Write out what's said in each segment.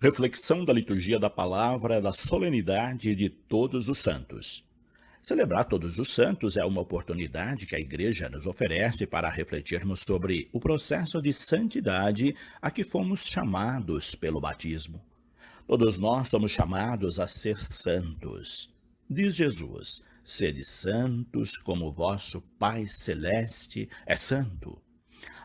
Reflexão da liturgia da palavra da solenidade de Todos os Santos. Celebrar Todos os Santos é uma oportunidade que a Igreja nos oferece para refletirmos sobre o processo de santidade a que fomos chamados pelo batismo. Todos nós somos chamados a ser santos. Diz Jesus: sede santos como o vosso Pai Celeste é santo.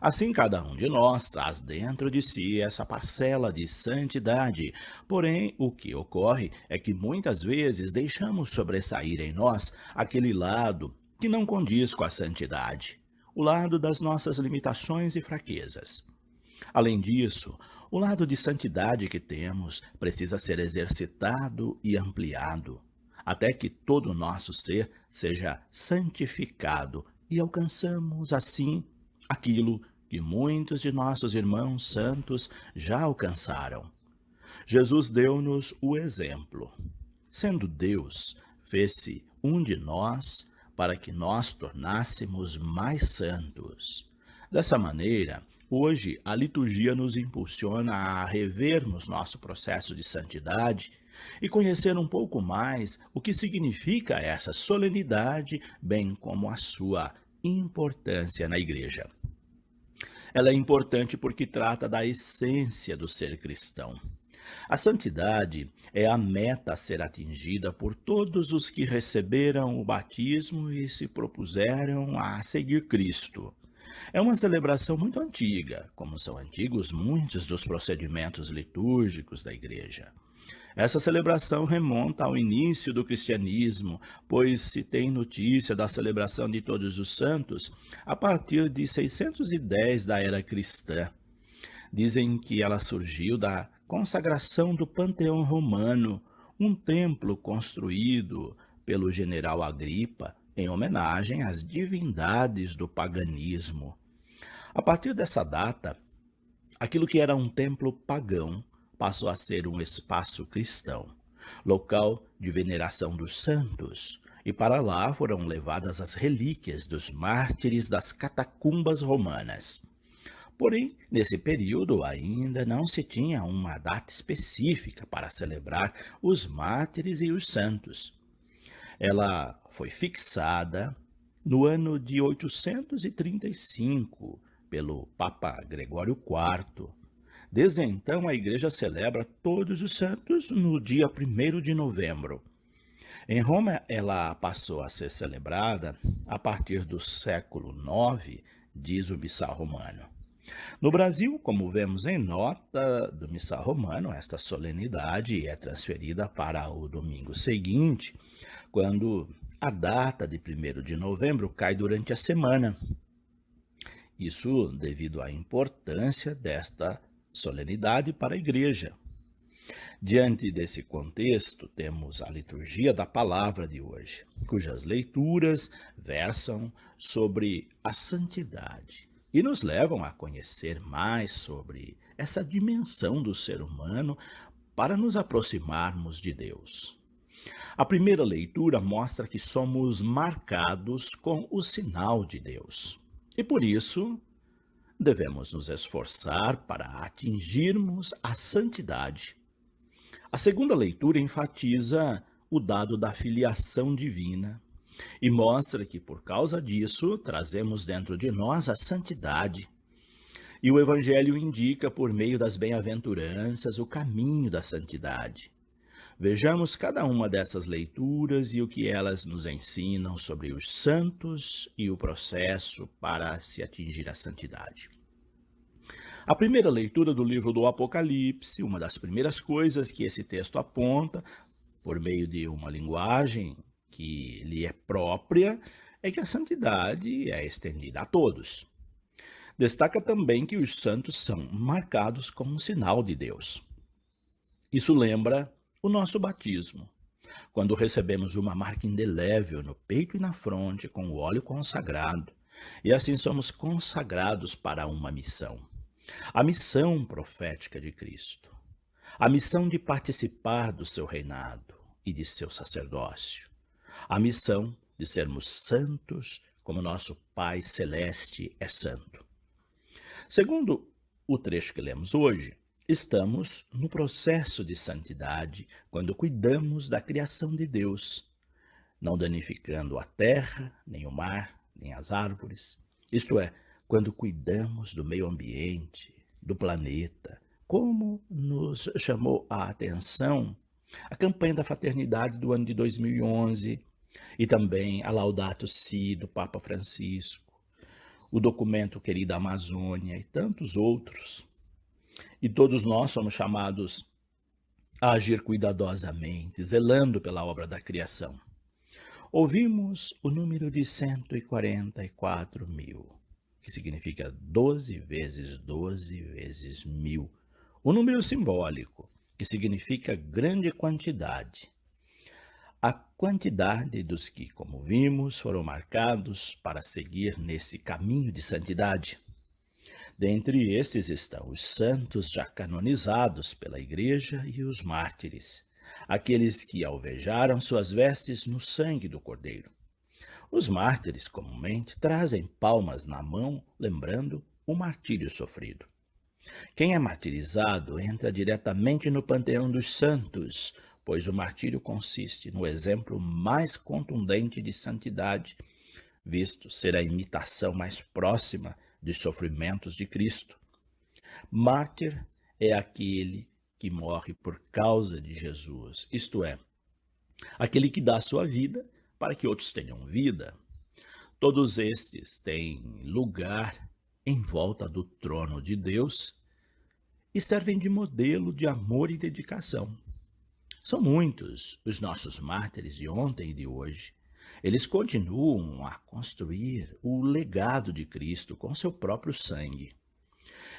Assim, cada um de nós traz dentro de si essa parcela de santidade. Porém, o que ocorre é que muitas vezes deixamos sobressair em nós aquele lado que não condiz com a santidade, o lado das nossas limitações e fraquezas. Além disso, o lado de santidade que temos precisa ser exercitado e ampliado, até que todo o nosso ser seja santificado e alcançamos, assim, aquilo que muitos de nossos irmãos santos já alcançaram. Jesus deu-nos o exemplo. Sendo Deus, fez-se um de nós para que nós tornássemos mais santos. Dessa maneira, hoje a liturgia nos impulsiona a revermos nosso processo de santidade e conhecer um pouco mais o que significa essa solenidade, bem como a sua importância na Igreja. Ela é importante porque trata da essência do ser cristão. A santidade é a meta a ser atingida por todos os que receberam o batismo e se propuseram a seguir Cristo. É uma celebração muito antiga, como são antigos muitos dos procedimentos litúrgicos da Igreja. Essa celebração remonta ao início do cristianismo, pois se tem notícia da celebração de Todos os Santos a partir de 610 da era cristã. Dizem que ela surgiu da consagração do Panteão Romano, um templo construído pelo general Agripa em homenagem às divindades do paganismo. A partir dessa data, aquilo que era um templo pagão passou a ser um espaço cristão, local de veneração dos santos, e para lá foram levadas as relíquias dos mártires das catacumbas romanas. Porém, nesse período ainda não se tinha uma data específica para celebrar os mártires e os santos. Ela foi fixada no ano de 835 pelo Papa Gregório IV. Desde então, a Igreja celebra Todos os Santos no dia 1º de novembro. Em Roma, ela passou a ser celebrada a partir do século IX, diz o Missal Romano. No Brasil, como vemos em nota do Missal Romano, esta solenidade é transferida para o domingo seguinte, quando a data de 1º de novembro cai durante a semana. Isso devido à importância desta solenidade para a Igreja. Diante desse contexto, temos a liturgia da palavra de hoje, cujas leituras versam sobre a santidade e nos levam a conhecer mais sobre essa dimensão do ser humano para nos aproximarmos de Deus. A primeira leitura mostra que somos marcados com o sinal de Deus e, por isso, devemos nos esforçar para atingirmos a santidade. A segunda leitura enfatiza o dado da filiação divina e mostra que, por causa disso, trazemos dentro de nós a santidade. E o Evangelho indica, por meio das bem-aventuranças, o caminho da santidade. Vejamos cada uma dessas leituras e o que elas nos ensinam sobre os santos e o processo para se atingir a santidade. A primeira leitura do livro do Apocalipse, uma das primeiras coisas que esse texto aponta, por meio de uma linguagem que lhe é própria, é que a santidade é estendida a todos. Destaca também que os santos são marcados como um sinal de Deus. Isso lembra o nosso batismo, quando recebemos uma marca indelével no peito e na fronte com o óleo consagrado, e assim somos consagrados para uma missão. A missão profética de Cristo, a missão de participar do seu reinado e de seu sacerdócio, a missão de sermos santos como nosso Pai Celeste é santo. Segundo o trecho que lemos hoje, Estamos no processo de santidade quando cuidamos da criação de Deus, não danificando a terra, nem o mar, nem as árvores. Isto é, quando cuidamos do meio ambiente, do planeta, como nos chamou a atenção a campanha da fraternidade do ano de 2011 e também a Laudato Si do Papa Francisco, o documento Querida Amazônia e tantos outros. E todos nós somos chamados a agir cuidadosamente, zelando pela obra da criação. Ouvimos o número de 144 mil, que significa 12 vezes 12 vezes 1000. O número simbólico, que significa grande quantidade. A quantidade dos que, como vimos, foram marcados para seguir nesse caminho de santidade. Dentre esses estão os santos já canonizados pela Igreja e os mártires, aqueles que alvejaram suas vestes no sangue do Cordeiro. Os mártires, comumente, trazem palmas na mão, lembrando o martírio sofrido. Quem é martirizado entra diretamente no panteão dos santos, pois o martírio consiste no exemplo mais contundente de santidade, visto ser a imitação mais próxima dos sofrimentos de Cristo. Mártir é aquele que morre por causa de Jesus, isto é, aquele que dá a sua vida para que outros tenham vida. Todos estes têm lugar em volta do trono de Deus e servem de modelo de amor e dedicação. São muitos os nossos mártires de ontem e de hoje. Eles continuam a construir o legado de Cristo com seu próprio sangue.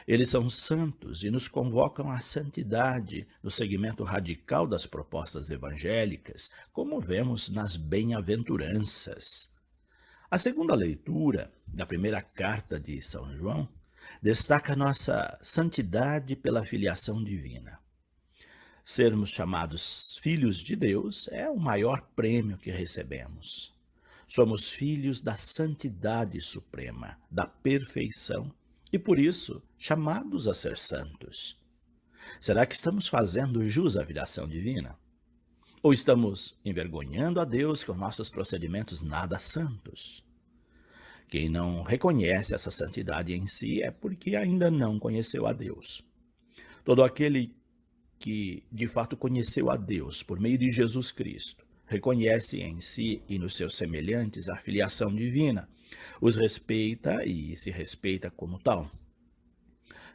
Eles são santos e nos convocam à santidade no segmento radical das propostas evangélicas, como vemos nas bem-aventuranças. A segunda leitura da primeira carta de São João destaca nossa santidade pela filiação divina. Sermos chamados filhos de Deus é o maior prêmio que recebemos. Somos filhos da santidade suprema, da perfeição, e por isso chamados a ser santos. Será que estamos fazendo jus à filiação divina? Ou estamos envergonhando a Deus com nossos procedimentos nada santos? Quem não reconhece essa santidade em si é porque ainda não conheceu a Deus. Todo aquele que de fato conheceu a Deus por meio de Jesus Cristo, reconhece em si e nos seus semelhantes a filiação divina, os respeita e se respeita como tal.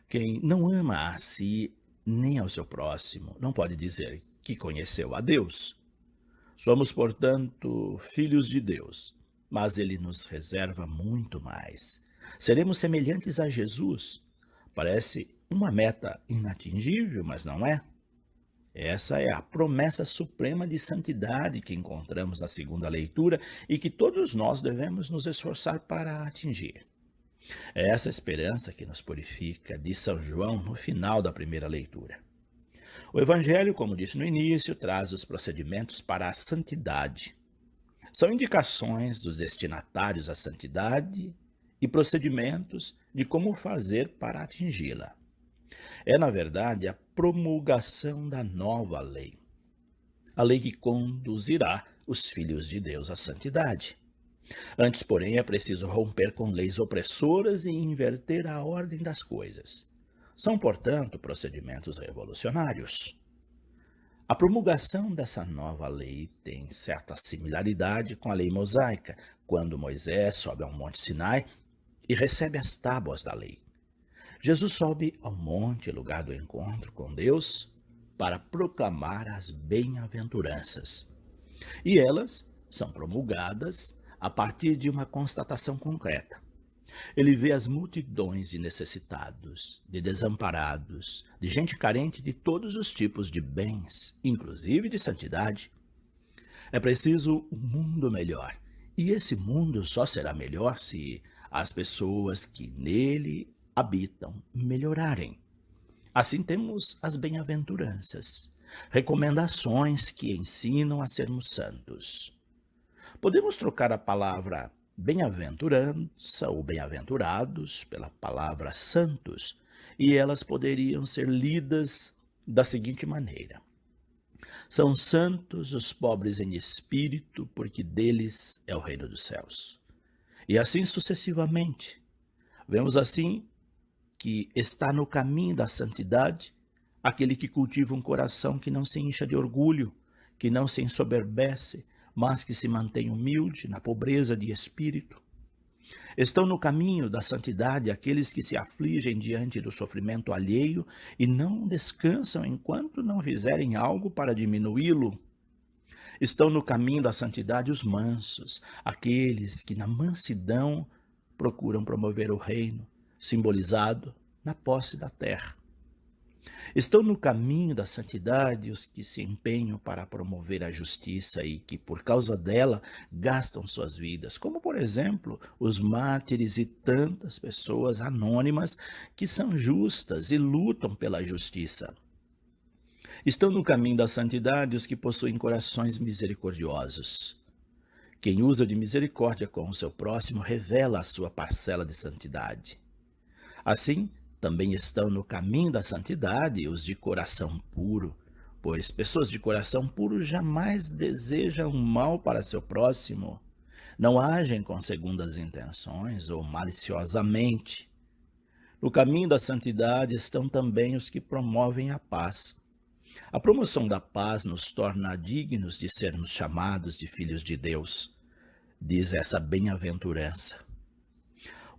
Quem não ama a si nem ao seu próximo não pode dizer que conheceu a Deus. Somos, portanto, filhos de Deus, mas ele nos reserva muito mais. Seremos semelhantes a Jesus. Parece uma meta inatingível, mas não é. Essa é a promessa suprema de santidade que encontramos na segunda leitura e que todos nós devemos nos esforçar para atingir. É essa esperança que nos purifica, diz São João no final da primeira leitura. O Evangelho, como disse no início, traz os procedimentos para a santidade. São indicações dos destinatários à santidade e procedimentos de como fazer para atingi-la. É, na verdade, a promulgação da nova lei, a lei que conduzirá os filhos de Deus à santidade. Antes, porém, é preciso romper com leis opressoras e inverter a ordem das coisas. São, portanto, procedimentos revolucionários. A promulgação dessa nova lei tem certa similaridade com a lei mosaica, quando Moisés sobe ao Monte Sinai e recebe as tábuas da lei. Jesus sobe ao monte, lugar do encontro com Deus, para proclamar as bem-aventuranças. E elas são promulgadas a partir de uma constatação concreta. Ele vê as multidões de necessitados, de desamparados, de gente carente de todos os tipos de bens, inclusive de santidade. É preciso um mundo melhor, e esse mundo só será melhor se as pessoas que nele habitam melhorarem. Assim temos as bem-aventuranças, recomendações que ensinam a sermos santos. Podemos trocar a palavra bem-aventurança ou bem-aventurados pela palavra santos, e elas poderiam ser lidas da seguinte maneira: são santos os pobres em espírito, porque deles é o reino dos céus. E assim sucessivamente. Vemos assim que está no caminho da santidade aquele que cultiva um coração que não se incha de orgulho, que não se ensoberbece, mas que se mantém humilde na pobreza de espírito. Estão no caminho da santidade aqueles que se afligem diante do sofrimento alheio e não descansam enquanto não fizerem algo para diminuí-lo. Estão no caminho da santidade os mansos, aqueles que na mansidão procuram promover o reino, simbolizado na posse da terra. Estão no caminho da santidade os que se empenham para promover a justiça e que, por causa dela, gastam suas vidas, como, por exemplo, os mártires e tantas pessoas anônimas que são justas e lutam pela justiça. Estão no caminho da santidade os que possuem corações misericordiosos. Quem usa de misericórdia com o seu próximo revela a sua parcela de santidade. Assim, também estão no caminho da santidade os de coração puro, pois pessoas de coração puro jamais desejam mal para seu próximo, não agem com segundas intenções ou maliciosamente. No caminho da santidade estão também os que promovem a paz. A promoção da paz nos torna dignos de sermos chamados de filhos de Deus, diz essa bem-aventurança.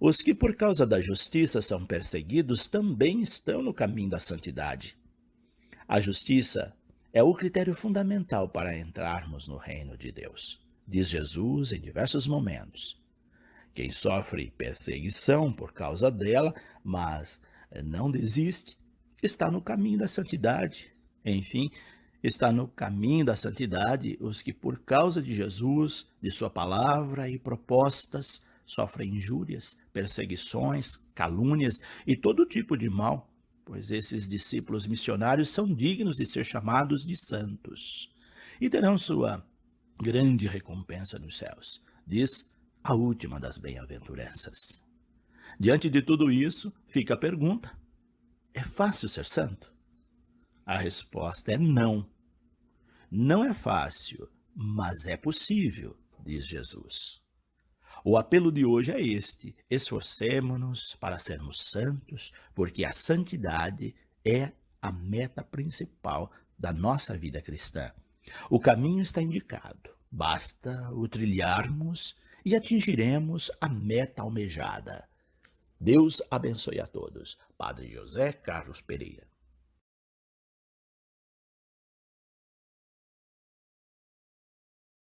Os que por causa da justiça são perseguidos também estão no caminho da santidade. A justiça é o critério fundamental para entrarmos no reino de Deus, diz Jesus em diversos momentos. Quem sofre perseguição por causa dela, mas não desiste, está no caminho da santidade. Enfim, está no caminho da santidade os que por causa de Jesus, de sua palavra e propostas, sofrem injúrias, perseguições, calúnias e todo tipo de mal, pois esses discípulos missionários são dignos de ser chamados de santos e terão sua grande recompensa nos céus, diz a última das bem-aventuranças. Diante de tudo isso, fica a pergunta: é fácil ser santo? A resposta é não. Não é fácil, mas é possível, diz Jesus. O apelo de hoje é este: esforcemo-nos para sermos santos, porque a santidade é a meta principal da nossa vida cristã. O caminho está indicado, basta o trilharmos e atingiremos a meta almejada. Deus abençoe a todos. Padre José Carlos Pereira.